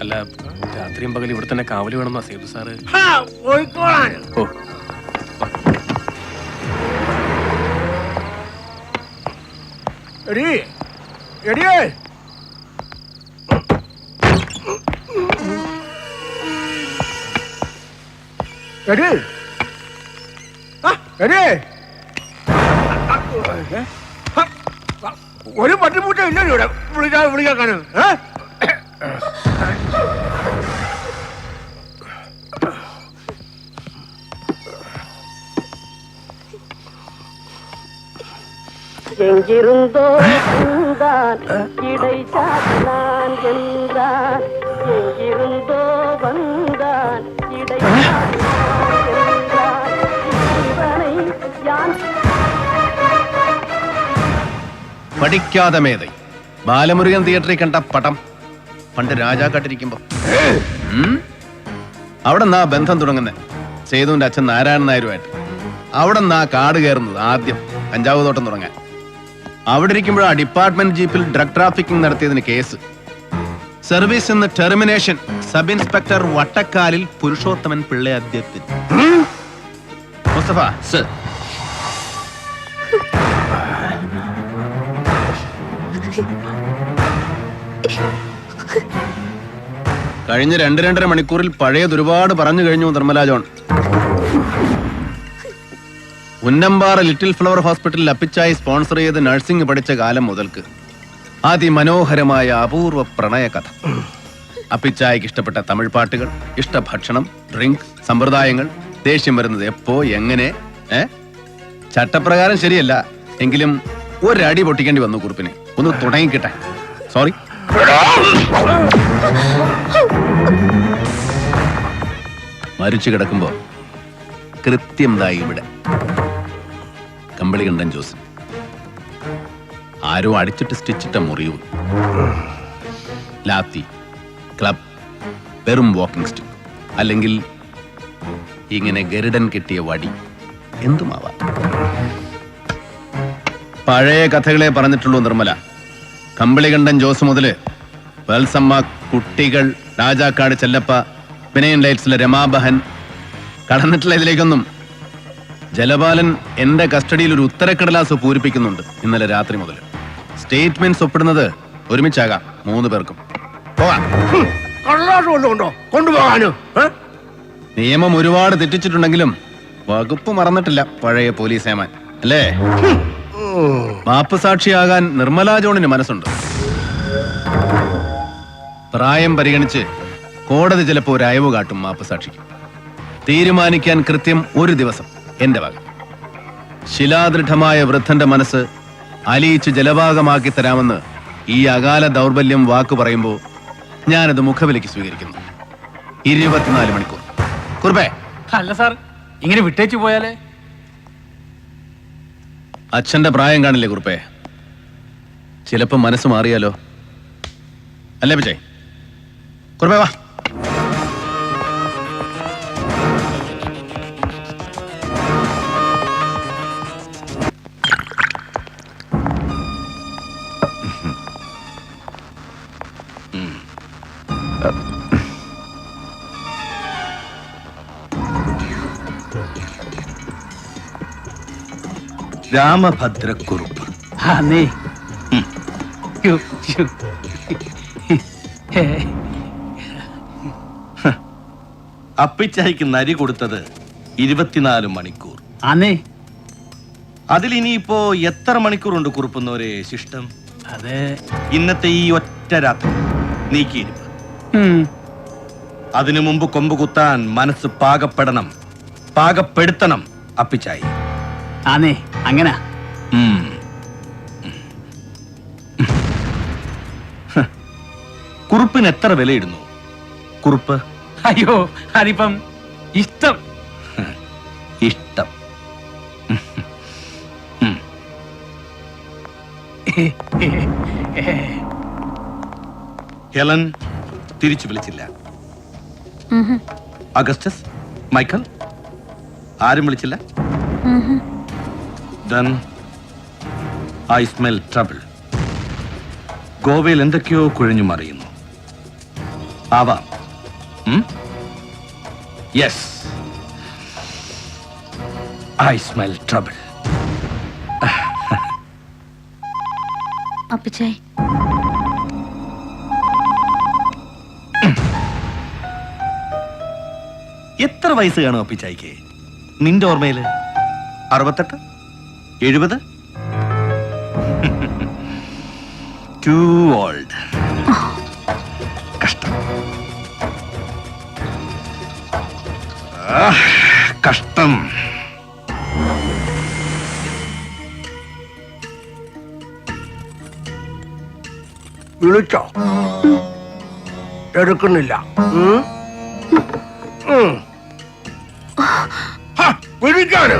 അല്ല, രാത്രിയും പകൽ ഇവിടെ തന്നെ കാവല് വേണമെന്നാ സേതു സാറ്. ഓ, ഒരു പട്ടിമുട്ട ഇല്ലല്ലോ ഇവിടെ വിളിക്കാക്കാന്. எங்கிருந்தோ வந்தான் இடை சாத்தினான் என்றான். எங்கிருந்தோ வந்தான் இடை சாத்தினான் என்றான். இவனை யான் പഠിക്കാതെ മേധை ബാലമുരുകൻ തിയേറ്ററിൽ കണ്ട പടം പണ്ട് രാജാക്കാട്ടിരിക്കുമ്പോ അവിടെ നിന്നാ ബന്ധം തുടങ്ങുന്നത് സേതുവിന്റെ അച്ഛൻ നാരായണൻ നായരുമായിട്ട്. അവിടെ നിന്നാ കാട് കയറുന്നത് ആദ്യം കഞ്ചാവ് തോട്ടം തുടങ്ങാൻ. അവിടെ ഇരിക്കുമ്പോഴാ ഡിപ്പാർട്ട്മെന്റ് ജീപ്പിൽ ഡ്രഗ് ട്രാഫിക്കിംഗ് നടത്തിയതിന് കേസ്. സർവീസ് നിന്ന് termination. Sub inspector Vattakkalil Purushothaman Pillai അധ്യക്ഷൻ. മുസ്തഫ സർ. കഴിഞ്ഞ 2-2.5 മണിക്കൂറിൽ പഴയത് ഒരുപാട് പറഞ്ഞു കഴിഞ്ഞു Nirmala John. Unnampara little flower ഹോസ്പിറ്റലിൽ അപ്പിച്ചായി സ്പോൺസർ ചെയ്ത് നഴ്സിംഗ് പഠിച്ച കാലം മുതൽക്ക് അതിമനോഹരമായ അപൂർവ പ്രണയ കഥ. അപ്പിച്ചായിക്ക് ഇഷ്ടപ്പെട്ട തമിഴ് പാട്ടുകൾ, ഇഷ്ടഭക്ഷണം, ഡ്രിങ്ക്, സമ്പ്രദായങ്ങൾ, ദേഷ്യം വരുന്നത് എപ്പോ എങ്ങനെ. ചട്ടപ്രകാരം ശരിയല്ല എങ്കിലും ഒരടി പൊട്ടിക്കേണ്ടി വന്നു കുറിപ്പിനെ. ഒന്ന് തുടങ്ങിക്കിട്ടെ. സോറി. മരിച്ചു കിടക്കുമ്പോ കൃത്യം ഇവിടെ കമ്പളികണ്ഠൻ ജോസ്. ആരോ അടിച്ചിട്ട് സ്റ്റിച്ചിട്ട മുറിവ്, ലാത്തി, ക്ലബ്, വെറും വാക്കിംഗ് സ്റ്റിക്ക്, അല്ലെങ്കിൽ ഇങ്ങനെ ഗരുഡൻ കെട്ടിയ വടി, എന്തുമാവാം. പഴയ കഥകളെ പറഞ്ഞിട്ടുള്ളൂ നിർമ്മല. കമ്പളികണ്ഠൻ ജോസ് മുതല് വത്സമ്മ, കുട്ടികൾ, രാജാക്കാട് ചെല്ലപ്പ, വിനയൻ ലൈറ്റ്സിലെ രമാബഹൻ, കടന്നിട്ടുള്ള ഇതിലേക്കൊന്നും. ജലപാലൻ എന്റെ കസ്റ്റഡിയിൽ ഒരു ഉത്തരക്കടലാസ് പൂരിപ്പിക്കുന്നുണ്ട് ഇന്നലെ രാത്രി മുതൽ. സ്റ്റേറ്റ്മെന്റ്സ് ഒപ്പിടുന്നത് ഒരുമിച്ചാകാം 3 പേർക്കും. പോകാം. നിയമം ഒരുപാട് തെറ്റിച്ചിട്ടുണ്ടെങ്കിലും വകുപ്പ് മറന്നിട്ടില്ല പഴയ പോലീസ് ഏമാൻ അല്ലേ? മാപ്പ് സാക്ഷിയാകാൻ നിർമ്മലാ ജോണിന് മനസ്സുണ്ട്. പ്രായം പരിഗണിച്ച് കോടതി ചിലപ്പോൾ ഒരു അയവ് കാട്ടും മാപ്പ് സാക്ഷിക്ക്. തീരുമാനിക്കാൻ കൃത്യം 1 ദിവസം എന്റെ വക. ശിലാദൃഢമായ വൃദ്ധന്റെ മനസ്സ് അലിയിച്ച് ജലഭാഗമാക്കി തരാമെന്ന് ഈ അകാല ദൗർബല്യം വാക്കു പറയുമ്പോൾ ഞാനത് മുഖവിലേക്ക് സ്വീകരിക്കുന്നു. 24 മണിക്കൂർ. കുറുപ്പേ. അല്ല സാർ, ഇങ്ങനെ വിട്ടേച്ചു പോയാലേ? അച്ഛന്റെ പ്രായം കാണില്ലേ കുറുപ്പേ? ചിലപ്പോ മനസ്സ് മാറിയാലോ. അല്ലേ വിജയ്? കുറുപ്പേ വാ. രാമഭദ്രക്കുറുപ്പ്. അപ്പിച്ചായിക്ക് നരി കൊടുത്തത് 24 മണിക്കൂർ. അതിൽ ഇനിയിപ്പോ എത്ര മണിക്കൂറുണ്ട് കുറുപ്പുന്നവരെ ശിഷ്ടം? അതെ, ഇന്നത്തെ ഈ ഒറ്റ രാത്രി നീക്കിയിരിപ്പ്. അതിനു മുമ്പ് കൊമ്പ് കുത്താൻ മനസ്സ് പാകപ്പെടണം, പാകപ്പെടുത്തണം അപ്പിച്ചായി. അങ്ങനെ കുറുപ്പിന് എത്ര വിലയിടുന്നു കുറുപ്പ്? അയ്യോ, അതിപ്പം ഇഷ്ടം. ഇഷ്ടം. ഹെലൻ തിരിച്ചു വിളിച്ചില്ല. അഗസ്റ്റസ്, മൈക്കൽ ആരും വിളിച്ചില്ല. Then I smell trouble. ഗോവയിൽ എന്തൊക്കെയോ കുഴഞ്ഞു മറിയുന്നു. ആവാം. Yes, I smell trouble. Appachayi, എത്ര വയസ്സ് കാണും അപ്പിച്ചായിക്ക് നിന്റെ ഓർമ്മയില്? 68, 70? To old. കഷ്ടം, കഷ്ടം. വിളിച്ചോ? എടുക്കുന്നില്ല. വിളിക്കാന്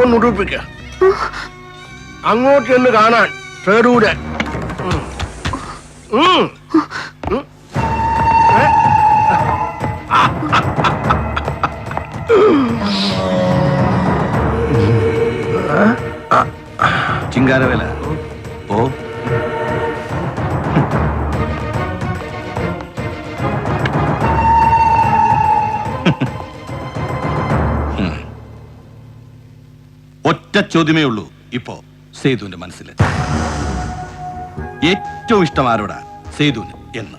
ഒന്ന് ഉടുപ്പിക്ക. അങ്ങോട്ട് എന്ന് കാണാൻ സേതൂരെ. ചിങ്കാരവേല ഓ. ഒറ്റ ചോദ്യമേ ഉള്ളൂ ഇപ്പോ സേതുവിന്റെ മനസ്സിൽ. ഏറ്റവും ഇഷ്ടം ആരോടാ സേതുവിന് എന്ന്?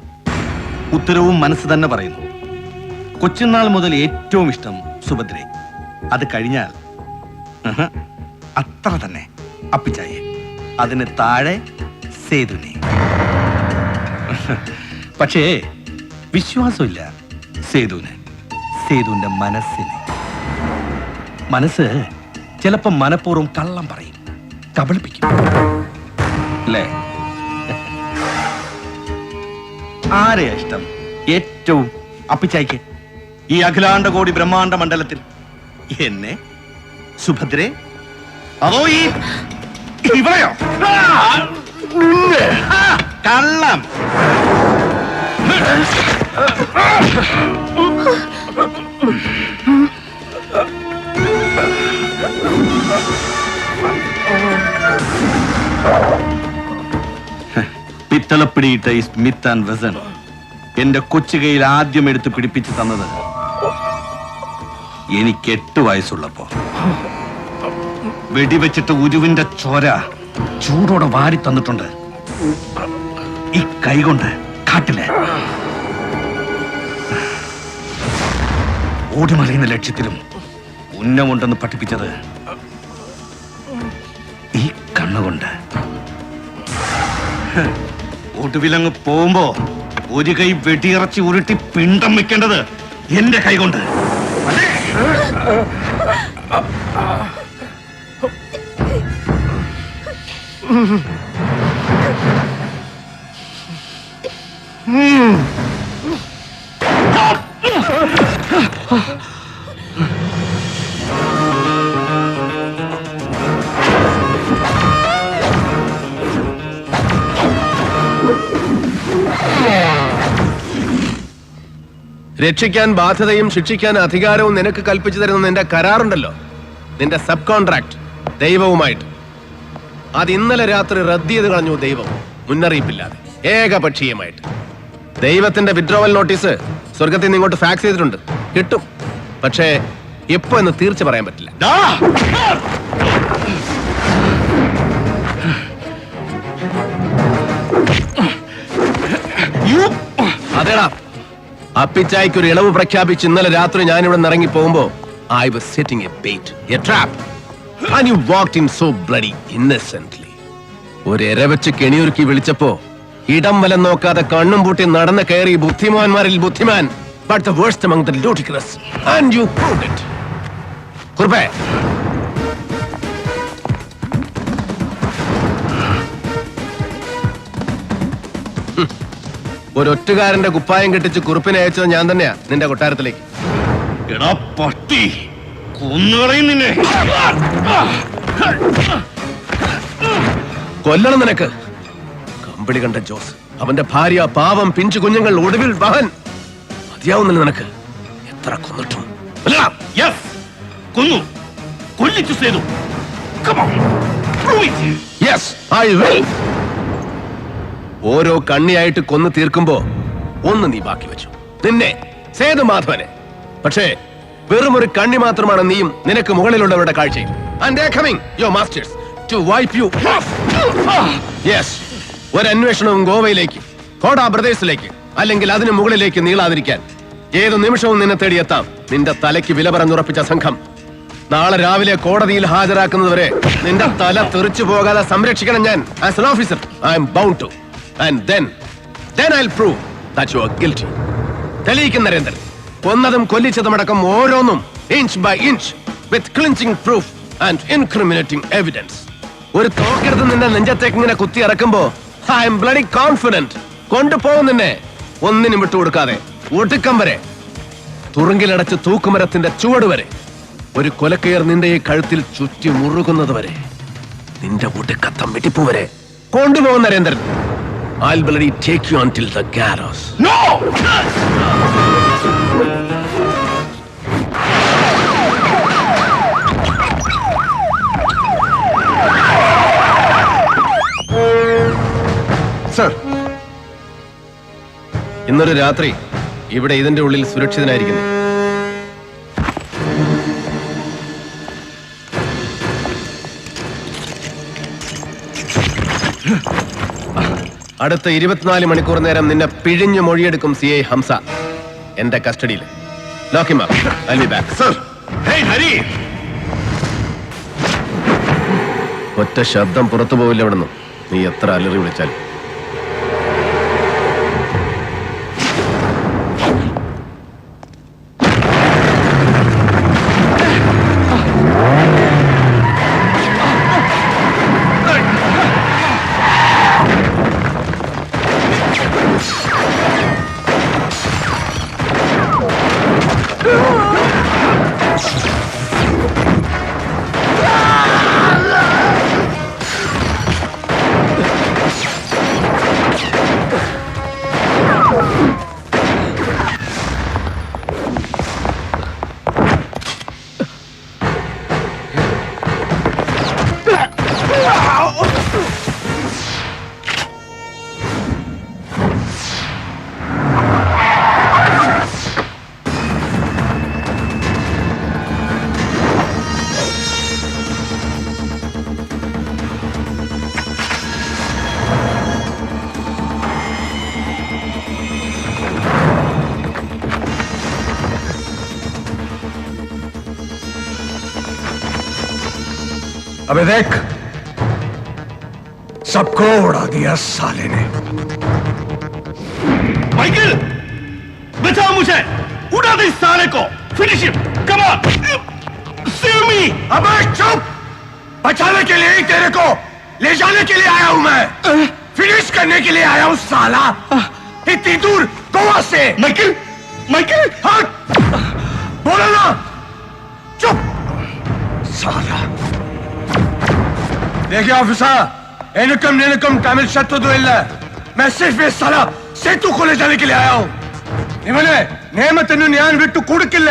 ഉത്തരവും മനസ്സ് തന്നെ പറയുന്നു. കൊച്ചുനാൾ മുതൽ ഏറ്റവും ഇഷ്ടം സുഭദ്രയെ. അത് കഴിഞ്ഞാൽ അത്ര തന്നെ അപ്പിച്ചായെ. അതിന് താഴെ സേതുവിനെ. പക്ഷേ വിശ്വാസമില്ല സേതുവിന്, സേതുവിന്റെ മനസ്സിന്. മനസ്സ് ചിലപ്പോ മനഃപൂർവ്വം കള്ളം പറയും, കബളിപ്പിക്കും അല്ലേ? ആരെയാ ഇഷ്ടം ഏറ്റവും അപ്പിച്ചായിക്ക് ഈ അഖിലാണ്ട കോടി ബ്രഹ്മാണ്ട മണ്ഡലത്തിൽ? എന്നെ, സുഭദ്രേ, അതോ ഈ ഇവളെയോ? കള്ളം. പിത്തളപ്പിടിയിട്ട ഈ സ്മിത്ത് ആൻഡ് വെസൺ എന്റെ കൊച്ചുകയിൽ ആദ്യം എടുത്ത് പിടിപ്പിച്ചു തന്നത് എനിക്ക് 8 വയസ്സുള്ളപ്പോ. വെടിവെച്ചിട്ട് ഉരുവിന്റെ ചോര ചൂടോടെ വാരി തന്നിട്ടുണ്ട് ഈ കൈകൊണ്ട് കാട്ടില്. ഓടിമറിയുന്ന ലക്ഷ്യത്തിലും ഉന്നമുണ്ടെന്ന് പഠിപ്പിച്ചത് ഈ കണ്ണുകൊണ്ട്. ഒടുവിലങ്ങ് പോകുമ്പോ ഒരു കൈ വെടിയിറച്ചി ഉരുട്ടി പിണ്ടം വെക്കേണ്ടത് എന്റെ കൈകൊണ്ട്. രക്ഷിക്കാൻ ബാധ്യതയും ശിക്ഷിക്കാൻ അധികാരവും നിനക്ക് കൽപ്പിച്ചു തരുന്ന നിന്റെ കരാറുണ്ടല്ലോ, നിന്റെ സബ് കോൺട്രാക്ട് ദൈവവുമായിട്ട്. അത് ഇന്നലെ രാത്രി റദ്ദ് ചെയ്ത് കളഞ്ഞു ദൈവം, മുന്നറിയിപ്പില്ലാതെ, ഏകപക്ഷീയമായിട്ട്. ദൈവത്തിന്റെ വിഡ്രോവൽ നോട്ടീസ് സ്വർഗത്തിൽ നിന്ന് ഇങ്ങോട്ട് ഫാക്സ് ചെയ്തിട്ടുണ്ട്. കിട്ടും, പക്ഷേ എപ്പോ എന്ന് തീർച്ച പറയാൻ പറ്റില്ല. അതേടാ, അപ്പിച്ചായ്ക്ക് ഒരു ഇളവ് പ്രഖ്യാപിച്ച് ഇന്നലെ രാത്രി ഞാൻ ഇവിടെ ഇറങ്ങി പോകുമ്പോ I was setting a bait, a trap, and you walked in so bloody innocently. ഒരു എരവച്ച് കെണിയൊരുക്കി വിളിച്ചപ്പോ ഇടം വലം നോക്കാതെ കണ്ണും പൂട്ടി നടന്ന് കയറി ബുദ്ധിമാന്മാരിൽ ബുദ്ധിമാൻ, but the worst among the ludicrous, and you proved it. കുറുപ്പേ, ഒരൊറ്റുകാരന്റെ കുപ്പായം കെട്ടിച്ച് കുറുപ്പിനെ അയച്ചത് ഞാൻ തന്നെയാ നിന്റെ കൊട്ടാരത്തിലേക്ക്. എടാ പട്ടി, കൊന്നുകളയും നിന്നെ. കൊല്ലണം നിനക്ക്. കമ്പിളി കണ്ട ജോസ്, അവന്റെ ഭാര്യ, പാവം പിഞ്ചു കുഞ്ഞുങ്ങൾ, ഒടുവിൽ വഹൻ. മതിയാവുന്നില്ല നിനക്ക്. എത്ര കൊന്നിട്ടും. കൊന്നു, കൊല്ലിച്ചു Sethu. Come on, prove it. Yes, I will. ഓരോ കണ്ണിയായിട്ട് കൊന്നു തീർക്കുമ്പോ ഒന്ന് നീ ബാക്കി വെച്ചു, നിന്നെ സേതുമാധവനെ. പക്ഷേ വെറും ഒരു കണ്ണി മാത്രമാണ് നീയും നിനക്ക് മുകളിലുള്ളവരുടെ കാഴ്ചയും. And they are coming, your masters, to wipe you off. Yes. ഒരു അന്വേഷണവും ഗോവയിലേക്ക്, കോടാ ബ്രദേഴ്സിലേക്ക്, അല്ലെങ്കിൽ അതിന് മുകളിലേക്ക് നീളാതിരിക്കാൻ ഏതു നിമിഷവും നിന്നെ തേടിയെത്താം. നിന്റെ തലയ്ക്ക് വില പറഞ്ഞുറപ്പിച്ച സംഘം നാളെ രാവിലെ കോടതിയിൽ ഹാജരാക്കുന്നതുവരെ നിന്റെ തല തെറിച്ചു പോകാതെ സംരക്ഷിക്കണം ഞാൻ. As an officer, I am bound to. And then I'll prove that you are guilty. തെളിയിക്കും നരേന്ദ്രൻ. കൊന്നതും കൊല്ലിച്ചതുമടക്കം ഓരോന്നും inch by inch, with clinching proof and incriminating evidence. ഒരു തോക്കെടുത്ത് നിന്റെ നെഞ്ചത്തേക്ക് ഇങ്ങനെ കുത്തി ഇറക്കുമ്പോ I am bloody confident കൊണ്ടുപോകും നിന്നെ, ഒന്നിനും വിട്ടുകൊടുക്കാതെ ഒടുക്കം വരെ, തുറുങ്കിലടച്ച് തൂക്കുമരത്തിന്റെ ചുവട് വരെ, ഒരു കൊലക്കയർ നിന്റെ ഈ കഴുത്തിൽ ചുറ്റി മുറുകുന്നത് വരെ, നിന്റെ ഒടുക്കത്തം വെട്ടിപ്പൂ വരെ കൊണ്ടുപോകും Narendran. I'll bloody take you until the gallows. No! Sir, ഇന്നൊരു രാത്രി ഇവിടെ ഇതിന്റെ ഉള്ളിൽ സുരക്ഷിതനായിരിക്കുന്നു. അടുത്ത 24 മണിക്കൂർ നേരം നിന്നെ പിഴിഞ്ഞു മൊഴിയെടുക്കും CI ഹംസ എന്റെ കസ്റ്റഡിയിൽ. Lock him up. I'll be back. Sir! Hey, Hari! ഒറ്റ ശബ്ദം പുറത്തു പോവില്ല ഇവിടുന്ന്, നീ എത്ര അലറി വിളിച്ചാലും. अबे देख, सबको उड़ा दिया साले ने। माइकल, बचाओ मुझे! उड़ा दे इस साले को! Finish him! Come on! Save me! अबे चुप! बचाने के लिए ही तेरे को ले जाने के लिए आया हूं मैं। फिनिश करने के लिए आया हूं साला। इतनी दूर गोवा से। माइकल! माइकल! हट! बोलो ना! चुप! साला! देखिए ऑफिसर, इनकम निनकम तमिल शत्रु ಇಲ್ಲ. मैं सिर्फ ये साला सेतु को ले जाने के लिए आया हूं. इवने നിയമത്തിന് ഞാൻ വിട്ടു കൊടുക്കില്ല.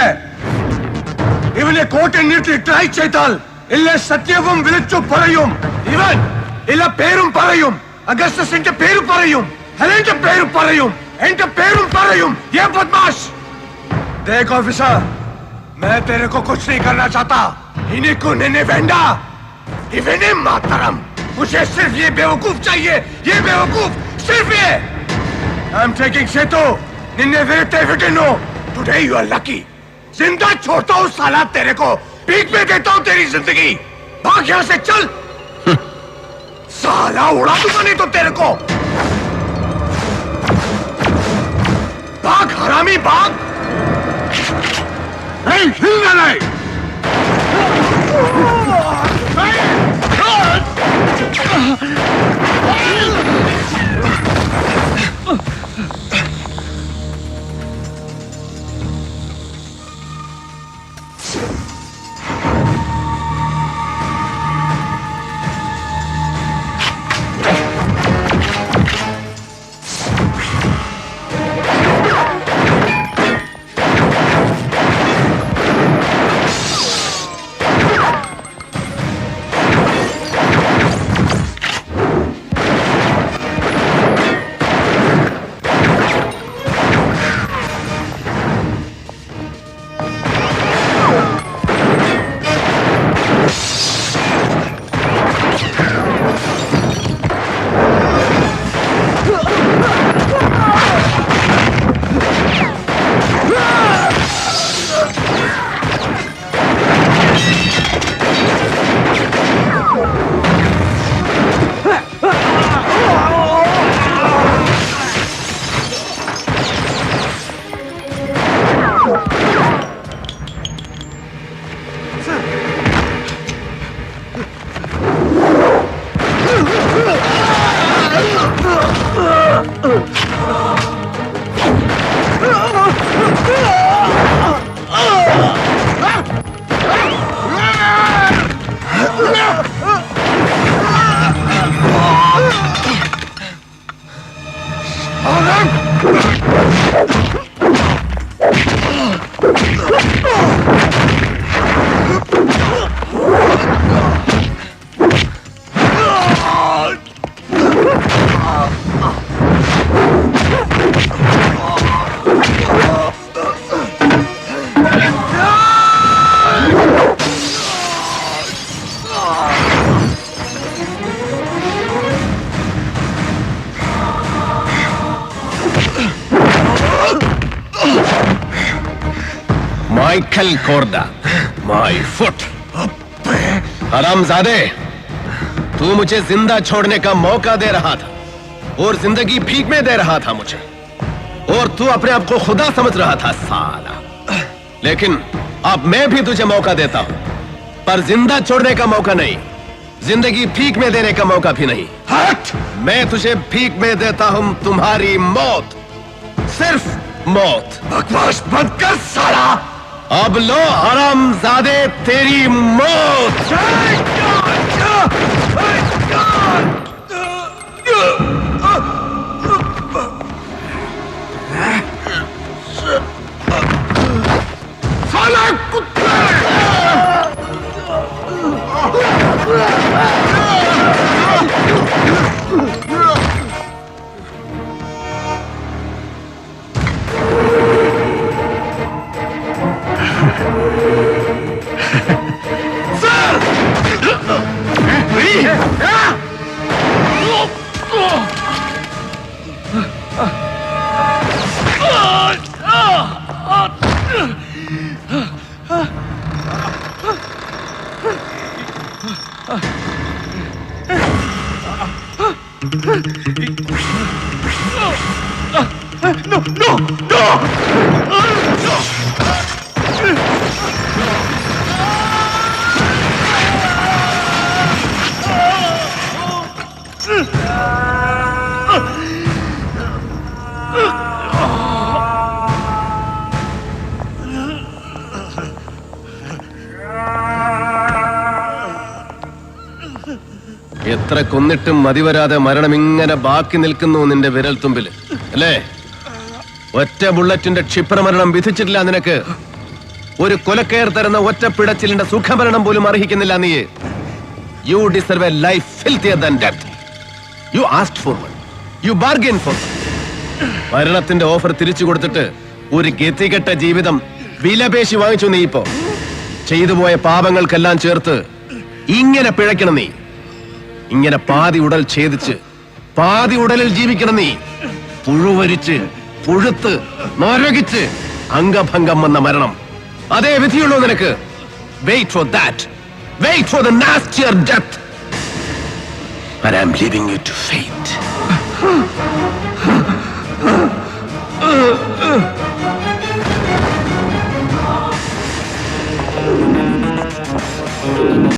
ഇവനെ കോട്ടയിൽ നിർത്തി ട്രൈ ചെയ്താൽ ഇല്ല സത്യവും വിളിച്ചു പറയും. ഇവൻ ഇല്ല പേരും പറയും. അഗസ്റ്റസിന്റെ പേര് പറയും. ഹെലന്റെ പേര് പറയും. എന്റെ പേരും പറയും. ये बदमाश! देख ऑफिसर, मैं तेरे को कुछ नहीं करना चाहता. इन्हीं को नहीं वेंडा. इवने मातरम, मुझे सिर्फ ये बेवकूफ चाहिए. ये बेवकूफ सिर्फ ये. I'm taking Setu. Ninne वेटे विटेनो. Today you are lucky. जिंदा छोड़ता हूँ साला तेरे को. पीक में देता हूँ तेरी जिंदगी. भाग यहाँ से चल. साला उड़ा दूंगा नहीं तो तेरे को. भाग हरामी भाग. नहीं हिलना नहीं. Michael Korda, my foot. हरामजादे, तू मुझे जिंदा छोड़ने का मौका दे रहा था और जिंदगी भीख में दे रहा था मुझे, और तू अपने आप को खुदा समझ रहा था साला। लेकिन अब मैं भी तुझे मौका देता हूं, पर जिंदा छोड़ने का मौका नहीं, जिंदगी भीख में देने का मौका भी नहीं। हट! मैं तुझे भीख में देता हूं तुम्हारी मौत, सिर्फ मौत। बकवास बंद कर साला। अब लो हरामजादे तेरी मौत। साला कुत्ते! എത്ര കൊന്നിട്ടും മതിവരാതെ മരണം ഇങ്ങനെ ബാക്കി നിൽക്കുന്നു നിന്റെ വിരൽ തുമ്പിൽ അല്ലേ? ഒറ്റ ബുള്ളറ്റിന്റെ ക്ഷിപ്രമരണം വിധിച്ചിട്ടില്ല നിനക്ക്. ഒരു കൊലക്കയർ തരുന്ന ഒറ്റ പിടച്ചിലിന്റെ സുഖമരണം പോലും അർഹിക്കുന്നില്ല നീ. You deserve a life filthier than death. You asked for one, you bargain for. മരണത്തിന്റെ ഓഫർ തിരിച്ചു കൊടുത്തിട്ട് ഒരു ഗതികെട്ട ജീവിതം വിലപേശി വാങ്ങിച്ചു നീ. ഇപ്പോ ചെയ്തുപോയ പാപങ്ങൾക്കെല്ലാം ചേർത്ത് ഇങ്ങനെ പിഴയ്ക്കണം നീ. ഇങ്ങനെ പാതി ഉടൽ ഛേദിച്ച് പാതി ഉടലിൽ ജീവിക്കണം നീ. പുഴുവരിച്ച് പുഴുത്ത് നരകിച്ച് അംഗഭംഗം വന്ന മരണം, അതേ വിധിയുള്ളൂ നിനക്ക്. Wait for that. Wait for the nastier death. But I'm leaving you to fate.